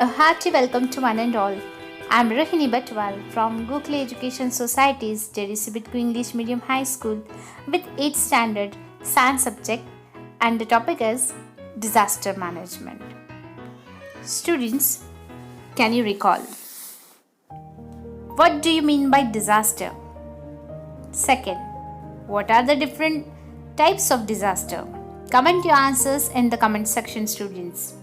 A hearty welcome to one and all. I'm Rohini Batwal from Google Education Society's Jerry Sibitku English Medium High School with 8th standard science subject, and the topic is disaster management. Students, can you recall? What do you mean by disaster? Second, what are the different types of disaster? Comment your answers in the comment section, students.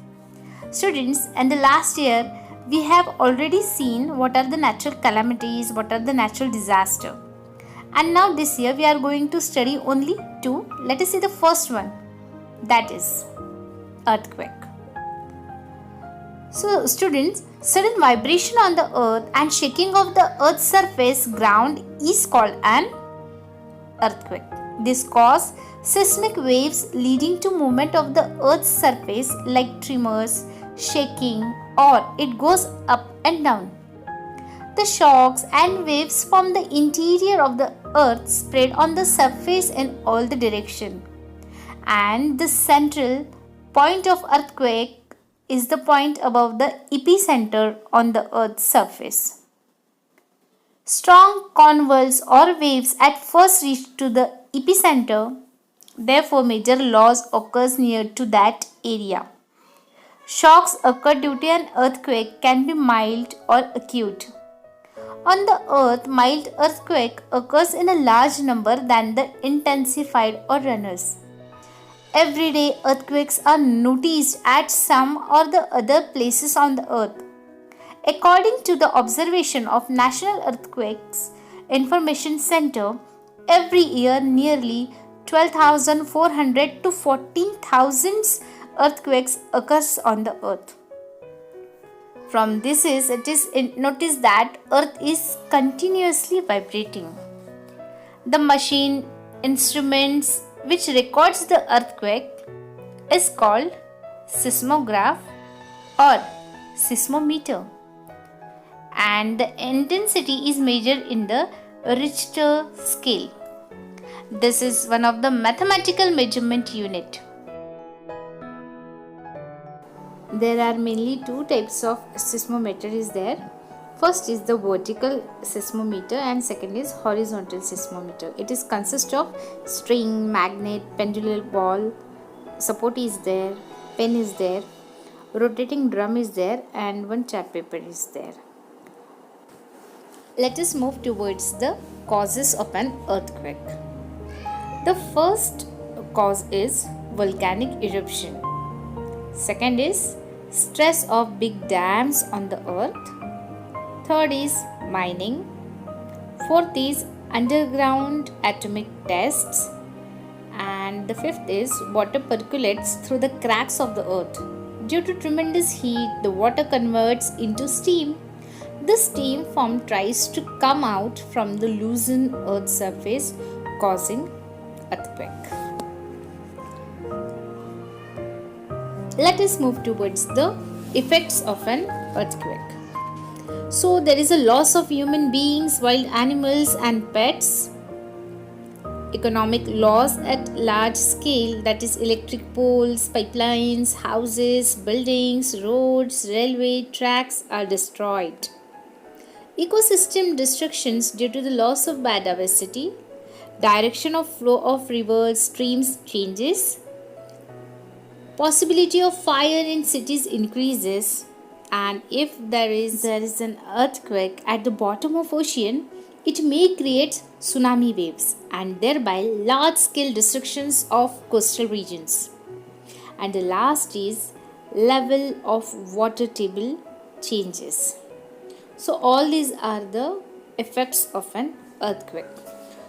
Students, in the last year, we have already seen what are the natural calamities, what are the natural disaster. And now this year we are going to study only two. Let us see the first one, that is earthquake. So students, sudden vibration on the earth and shaking of the earth's surface ground is called an earthquake. This causes seismic waves leading to movement of the earth's surface like tremors, shaking, or it goes up and down. The shocks and waves from the interior of the earth spread on the surface in all the direction. And the central point of earthquake is the point above the epicenter on the earth's surface. Strong convulsions or waves at first reach to the epicenter, therefore major loss occurs near to that area. Shocks occur due to an earthquake can be mild or acute. On the earth, mild earthquake occurs in a large number than the intensified or runners. Every day earthquakes are noticed at some or the other places on the earth. According to the observation of National Earthquakes Information Center, every year nearly 12,400 to 14,000 earthquakes occurs on the earth. From this it is noticed that earth is continuously vibrating. The machine instruments which records the earthquake is called seismograph or seismometer, and the intensity is measured in the Richter scale. This is one of the mathematical measurement unit. There are mainly two types of seismometer is there. First is the vertical seismometer and second is horizontal seismometer. It is consist of string, magnet, pendulum ball, support is there, pen is there, rotating drum is there, and one chart paper is there. Let us move towards the causes of an earthquake. The first cause is volcanic eruption. Second is stress of big dams on the earth. Third is mining. Fourth is underground atomic tests. And the fifth is water percolates through the cracks of the earth. Due to tremendous heat, the water converts into steam. The steam form tries to come out from the loosened earth's surface, causing earthquake. Let us move towards the effects of an earthquake. So there is a loss of human beings, wild animals and pets. Economic loss at large scale, that is electric poles, pipelines, houses, buildings, roads, railway tracks are destroyed. Ecosystem destructions due to the loss of biodiversity. Direction of flow of rivers, streams changes. Possibility of fire in cities increases, and if there is an earthquake at the bottom of ocean, it may create tsunami waves and thereby large scale destructions of coastal regions. And the last is level of water table changes. So all these are the effects of an earthquake.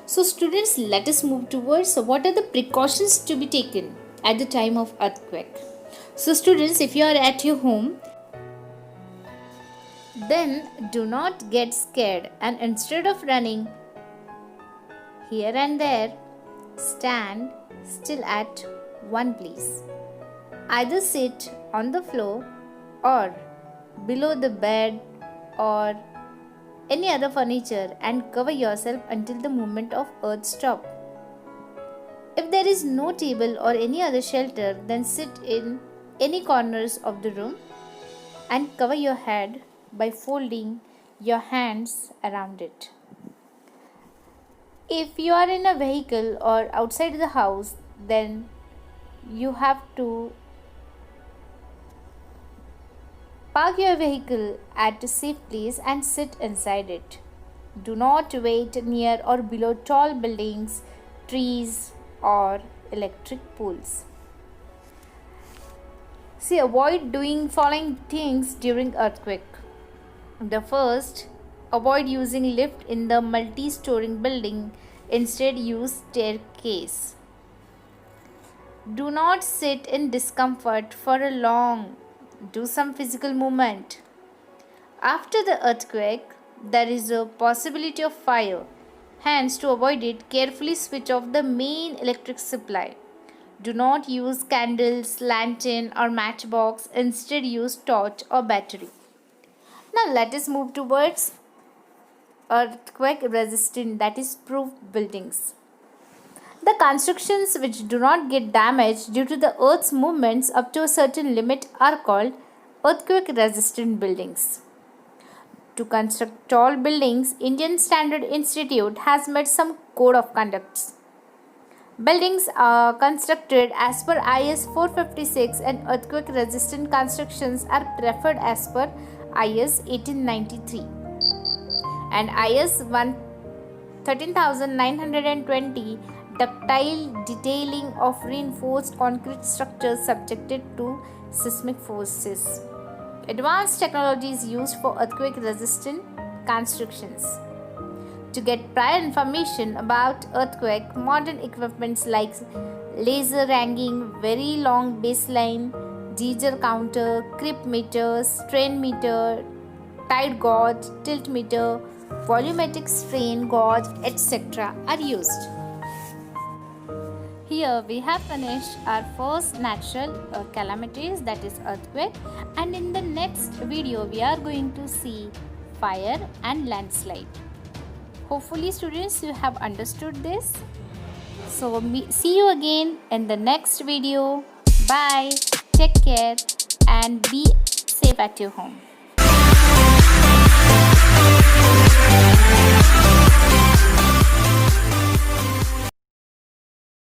So students, let us move towards what are the precautions to be taken at the time of earthquake. So students, if you are at your home, then do not get scared, and instead of running here and there, stand still at one place. Either sit on the floor or below the bed or any other furniture and cover yourself until the movement of earth stop. If there is no table or any other shelter, then sit in any corners of the room and cover your head by folding your hands around it. If you are in a vehicle or outside the house, then you have to park your vehicle at a safe place and sit inside it. Do not wait near or below tall buildings, trees, or electric poles. See, avoid doing following things during earthquake. The first, avoid using lift in the multi-story building. Instead, use staircase. Do not sit in discomfort for a long. Do some physical movement. After the earthquake, there is a possibility of fire. Hence, to avoid it, carefully switch off the main electric supply. Do not use candles, lantern or matchbox. Instead, use torch or battery. Now let us move towards earthquake resistant, that is proof buildings. The constructions which do not get damaged due to the earth's movements up to a certain limit are called earthquake resistant buildings. To construct tall buildings, Indian Standard Institute has made some code of conducts. Buildings are constructed as per IS 456 and earthquake resistant constructions are preferred as per IS 1893 and IS 13920 ductile detailing of reinforced concrete structures subjected to seismic forces. Advanced technology is used for earthquake resistant constructions. To get prior information about earthquake, modern equipments like laser ranging, very long baseline, Geiger counter, creep meter, strain meter, tide gauge, tilt meter, volumetric strain gauge, etc. are used. Here we have finished our first natural calamities, that is earthquake, and in the next video we are going to see fire and landslide. Hopefully students, you have understood this. So see you again in the next video. Bye. Take care and be safe at your home.